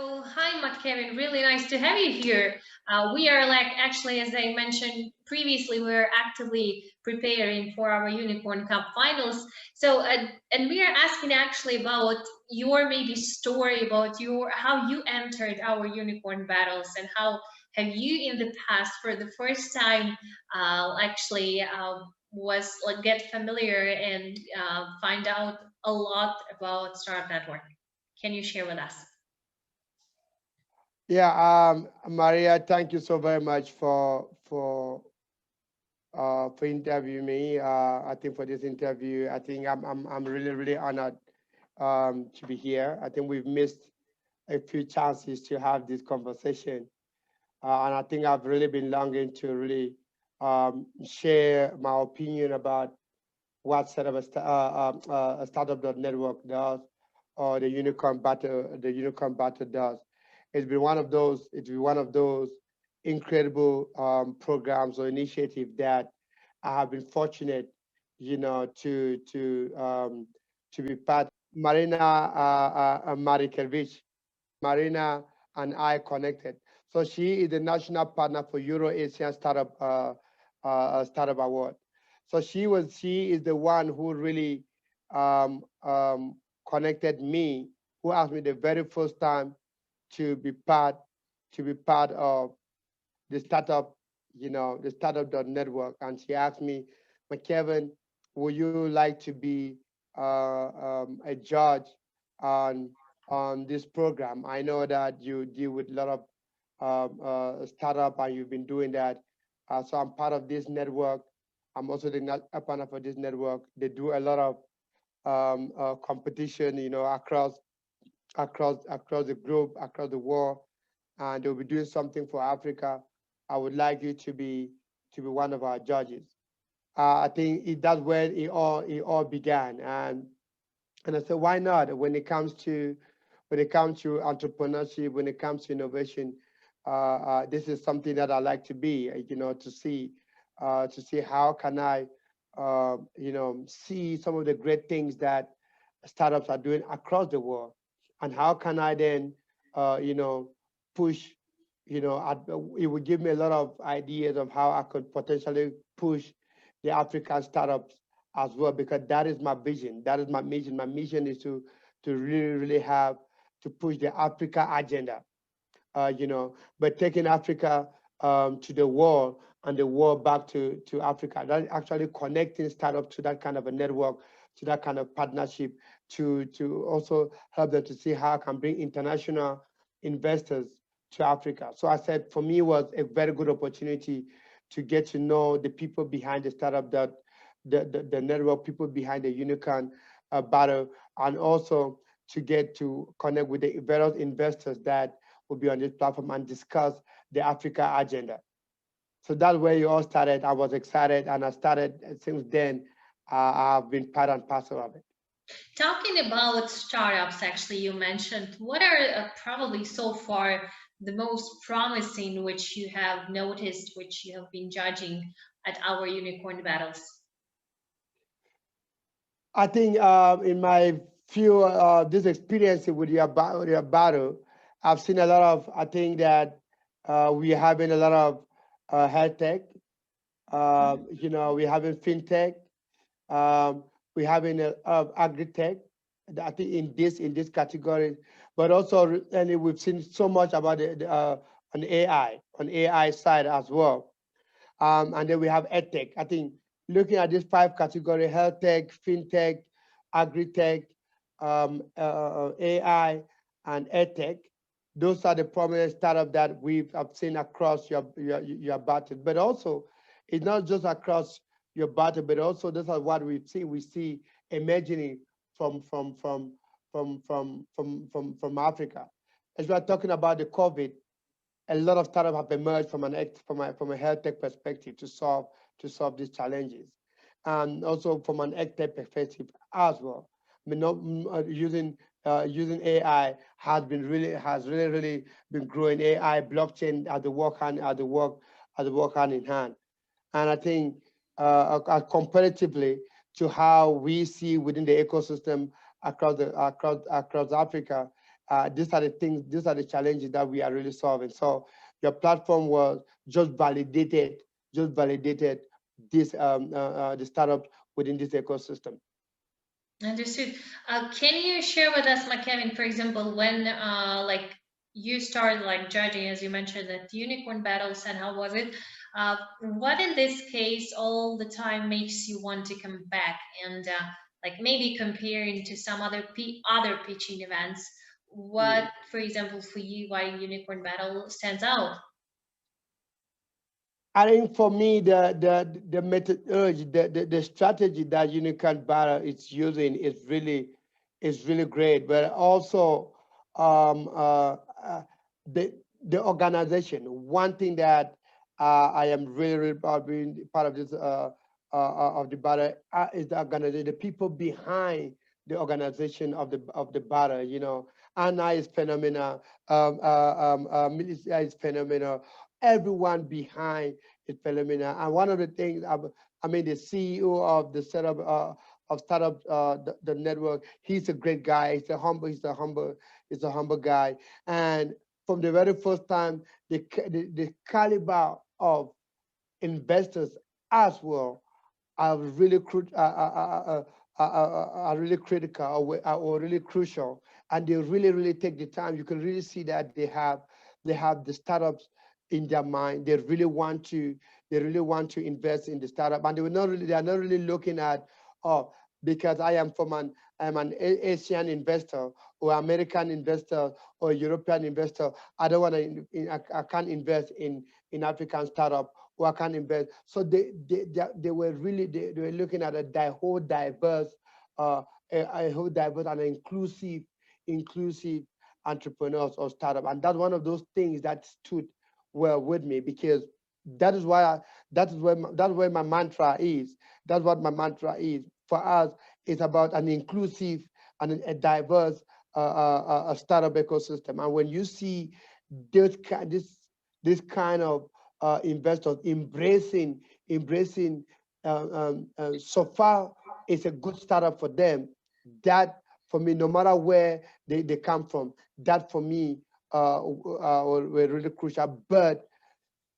So, hi, McKevin. Really nice to have you here. We are actually, as I mentioned previously, we're actively preparing for our Unicorn Cup finals. So, and we are asking actually about your maybe story about your how you entered our Unicorn battles and how have you in the past for the first time actually was like get familiar and find out a lot about Startup Network. Can you share with us? Yeah, Maria, thank you so very much for interviewing me. I think for this interview, I think I'm really honored to be here. I think we've missed a few chances to have this conversation, and I think I've really been longing to really share my opinion about what sort of a startup network does, or the Unicorn Battle does. It's been one of those incredible programs or initiatives that I have been fortunate, to be part. Marina Marikelvich, Marina and I connected. So she is the national partner for Euro Asian Startup Award. So she is the one who really um, um, connected me, who asked me the very first time to be part of the startup, the startup.network. And she asked me, McKevin, would you like to be a judge on this program? I know that you deal with a lot of startup and you've been doing that. So I'm part of this network. I'm also a partner for this network. They do a lot of competition, across the globe, across the world, and they'll be doing something for Africa. I would like you to be one of our judges. I think that's where it all began, and I said, why not? When it comes to entrepreneurship, when it comes to innovation, this is something that I like to be, to see how can I, see some of the great things that startups are doing across the world, and how can I then, push, it would give me a lot of ideas of how I could potentially push the African startups as well, because that is my vision. That is my mission. My mission is to really have to push the Africa agenda, but taking Africa to the world and the world back to Africa. That actually connecting startup to that kind of a network, to that kind of partnership, to also help them to see how I can bring international investors to Africa. So I said, for me, it was a very good opportunity to get to know the people behind the startup, that the network, people behind the Unicorn battle, and also to get to connect with the various investors that will be on this platform and discuss the Africa agenda. So that's where you all started. I was excited, and I started since then. I've been part and parcel of it. Talking about startups, actually, you mentioned what are probably so far the most promising which you have noticed, which you have been judging at our unicorn battles? I think in my few this experience with your battle, I've seen a lot of. I think that we're having a lot of health tech. We're having fintech. Um, we're having agri-tech. I think in this category, but also recently we've seen so much about on AI side as well. And then we have edtech. I think looking at these five categories: health tech, fintech, agri-tech, AI, and edtech. Those are the prominent startups that have seen across your battle. But also, it's not just across your battle, but also those are what we see. We see emerging from Africa. As we are talking about the COVID, a lot of startups have emerged from a health tech perspective to solve these challenges, and also from an ed tech perspective as well. I mean, not, using AI has really been growing. AI blockchain at the work hand in hand, and I think comparatively to how we see within the ecosystem across Africa, these are the things, these are the challenges that we are really solving. So your platform was just validated this the startups within this ecosystem. Understood. Can you share with us, McKevin, for example, when like you started like judging, as you mentioned, that unicorn battles, and how was it? What in this case all the time makes you want to come back and like maybe comparing to some other pitching events? What, Mhm. for example, for you, why unicorn battle stands out? I think for me, the methodology, the strategy that Unicorn Barra is using is really great. But also, um, uh, uh, the the organization. One thing that I am really, really proud being part of this of the Barra is the organization, the people behind the organization of the Barra. You know, Anna is phenomenal. Melissa is phenomenal. Everyone behind is phenomenal. And one of the things, I mean, the CEO of the setup of startup, the network, he's a great guy. He's a humble guy. And from the very first time, the caliber of investors as well are really are really critical or really crucial, and they really take the time. You can really see that they have the startups in their mind. They really want to invest in the startup, and they are not really looking at, oh, because I'm an Asian investor or American investor or European investor. I don't want to. I can't invest in African startup, or I can't invest. So they were really they were looking at whole diverse, a whole diverse and inclusive entrepreneurs or startup, and that's one of those things that stood well with me, because that is why that's where my mantra is. That's what my mantra is for us. It's about an inclusive and a diverse startup ecosystem. And when you see this this kind of investors embracing so far it's a good startup for them. That for me, no matter where they come from, that for me were really crucial. But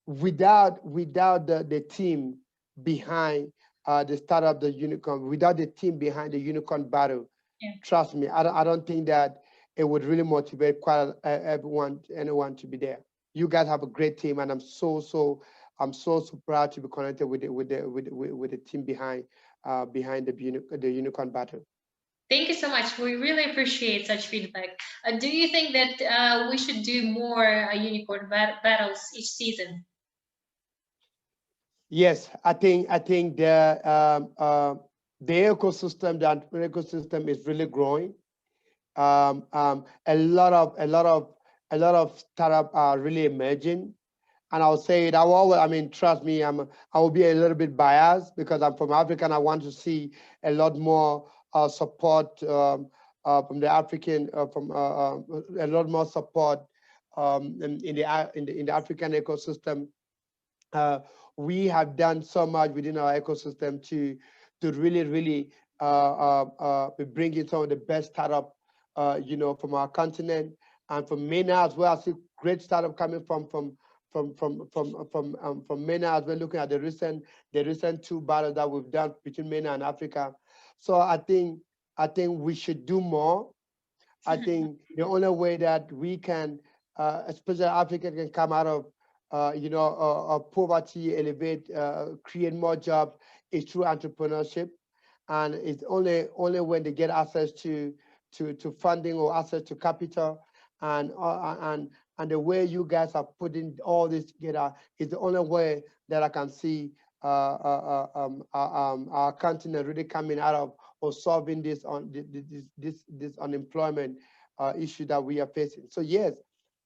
without the team behind the startup, the unicorn, without the team behind the unicorn battle, Yeah. trust me, I don't think that it would really motivate quite anyone to be there. You guys have a great team, and I'm so proud to be connected with the team behind the unicorn battle. Thank you so much. We really appreciate such feedback. Do you think that we should do more unicorn battles each season? Yes, I think the ecosystem is really growing. A lot of startup are really emerging, and I'll say it. I mean, trust me, I will be a little bit biased because I'm from Africa, and I want to see a lot more support from the African, a lot more support in the African ecosystem. uh, we have done so much within our ecosystem to really be bringing some of the best startup, from our continent and from MENA as well. I see great startup coming from MENA as well. Looking at the recent two battles that we've done between MENA and Africa, so I think we should do more. I think the only way that we can, especially Africa, can come out of, poverty, elevate, create more jobs is through entrepreneurship, and it's only when they get access to funding or access to capital, and the way you guys are putting all this together is the only way that I can see our continent really coming out of or solving this unemployment issue that we are facing. So yes,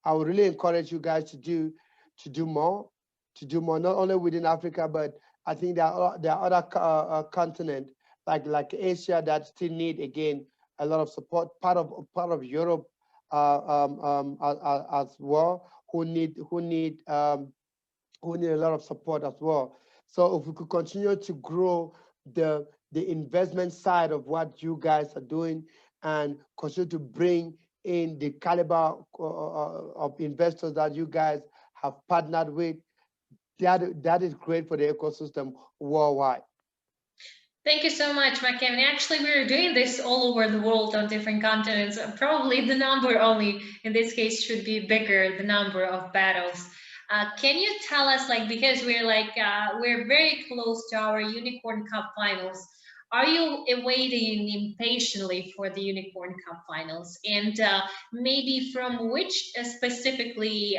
I would really encourage you guys to do more, not only within Africa, but I think there are other continents like Asia that still need again a lot of support. Part of Europe as well, who need a lot of support as well. So if we could continue to grow the investment side of what you guys are doing and continue to bring in the caliber of investors that you guys have partnered with. That is great for the ecosystem worldwide. Thank you so much, McKevin. Actually, we're doing this all over the world on different continents. Probably the number only in this case should be bigger, the number of battles. Can you tell us, like, because we're very close to our Unicorn Cup finals. Are you waiting impatiently for the Unicorn Cup finals? And maybe from which specifically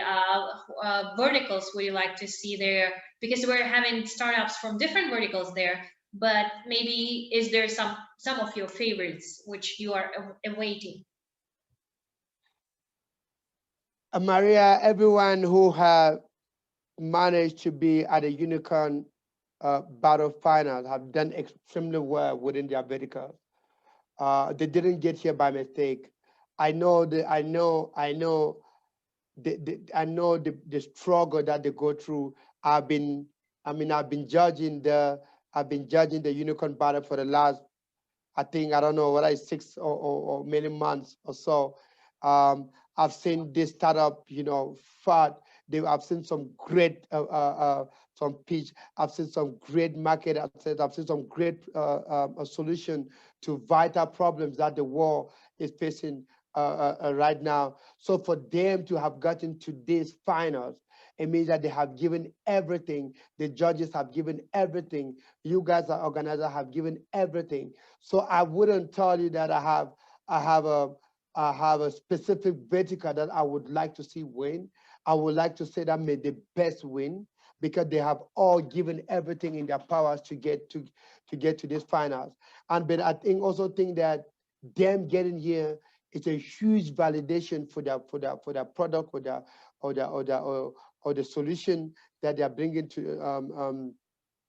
verticals would you like to see there? Because we're having startups from different verticals there, but maybe is there some of your favorites which you are awaiting? Maria, everyone who has managed to be at a unicorn battle final have done extremely well within their verticals. They didn't get here by mistake. I know the struggle that they go through. I've been judging the unicorn battle for the last, I think, I don't know what, 6 or many months or so. I've seen this startup, fat. I've seen some great some pitch. I've seen some great market access. I've seen some great solution to vital problems that the world is facing right now. So for them to have gotten to these finals, it means that they have given everything. The judges have given everything. You guys, as organizers, have given everything. So I wouldn't tell you that I have a specific vertical that I would like to see win. I would like to say that may the best win, because they have all given everything in their powers to get to these finals. But I think that them getting here is a huge validation for their product, or the solution that they are bringing to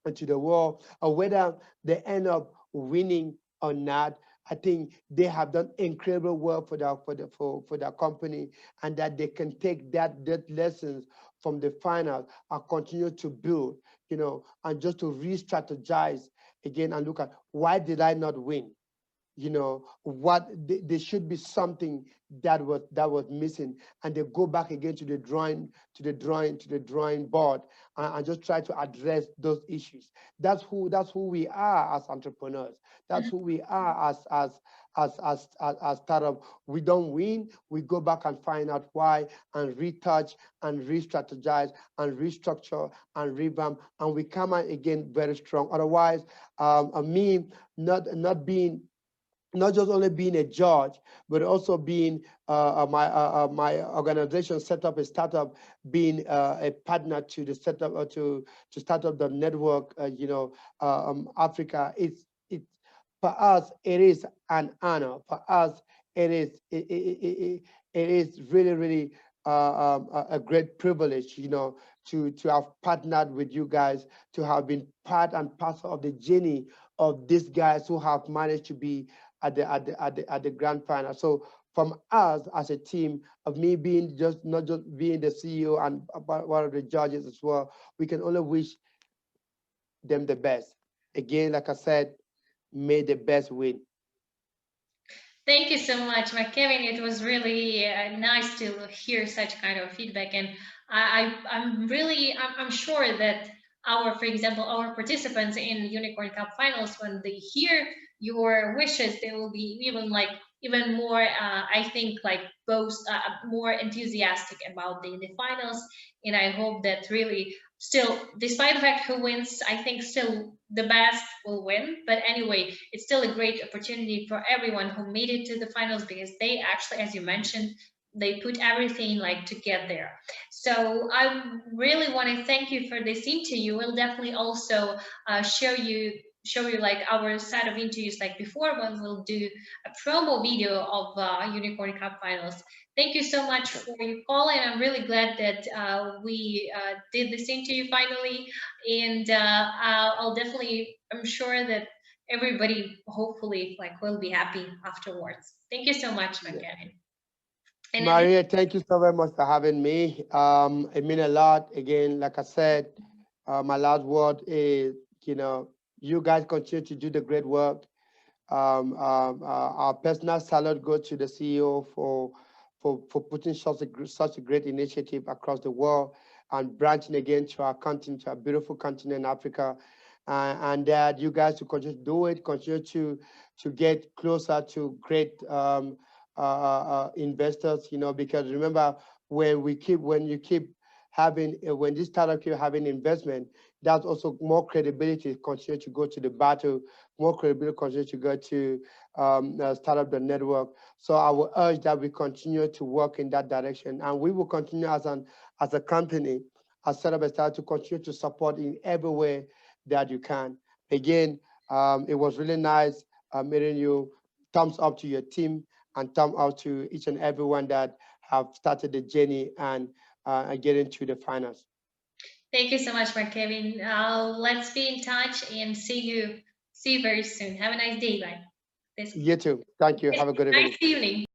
the world, or whether they end up winning or not. I think they have done incredible work for their company, and that they can take that lessons from the final and continue to build, and just to re-strategize again and look at, why did I not win? What there should be something that was missing, and they go back again to the drawing board, and just try to address those issues. That's who we are as entrepreneurs. That's who we are as startup. We don't win, we go back and find out why, and retouch and re-strategize and restructure and revamp, and we come out again very strong. Otherwise, me not just only being a judge, but also being my organization set up a startup, being a partner to the setup to start up the network. Africa. It's for us. It is an honor. For us, it is really, really a great privilege, to have partnered with you guys, to have been part and parcel of the journey of these guys who have managed to be at the grand final. So from us as a team, of me being not just being the CEO and one of the judges as well, we can only wish them the best. Again, like I said, may the best win. Thank you so much, McKevin. It was really nice to hear such kind of feedback, and I'm sure that for example, our participants in Unicorn Cup finals, when they hear your wishes, they will be even more, I think, like both more enthusiastic about the finals. And I hope that really, still, despite the fact who wins, I think still the best will win. But anyway, it's still a great opportunity for everyone who made it to the finals, because they actually, as you mentioned, they put everything like to get there. So I really want to thank you for this interview. We'll definitely also show you like our set of interviews like before, when we'll do a promo video of Unicorn Cup finals. Thank you so much for your call, and I'm really glad that we did this interview finally. And I'm sure that everybody hopefully like will be happy afterwards. Thank you so much, McKevin. Maria, thank you so very much for having me. It means a lot. Again, like I said, my last word is, you guys continue to do the great work. Our personal salute goes to the CEO for for putting such a great initiative across the world and branching again to our continent, to our beautiful continent, Africa. And that you guys to continue to do it, continue to get closer to great investors, because remember, when you keep having, when this startup keep having investment, that's also more credibility continue to go to the battle, more credibility continue to go to start up the network. So I will urge that we continue to work in that direction, and we will continue as a company, as Startup and Start, to continue to support in every way that you can. Again, it was really nice meeting you. Thumbs up to your team and thumb up to each and everyone that have started the journey and getting to the finals. Thank you so much, McKevin. Let's be in touch and see you very soon. Have a nice day, bye. You too. Thank you. Have a good evening. Nice evening.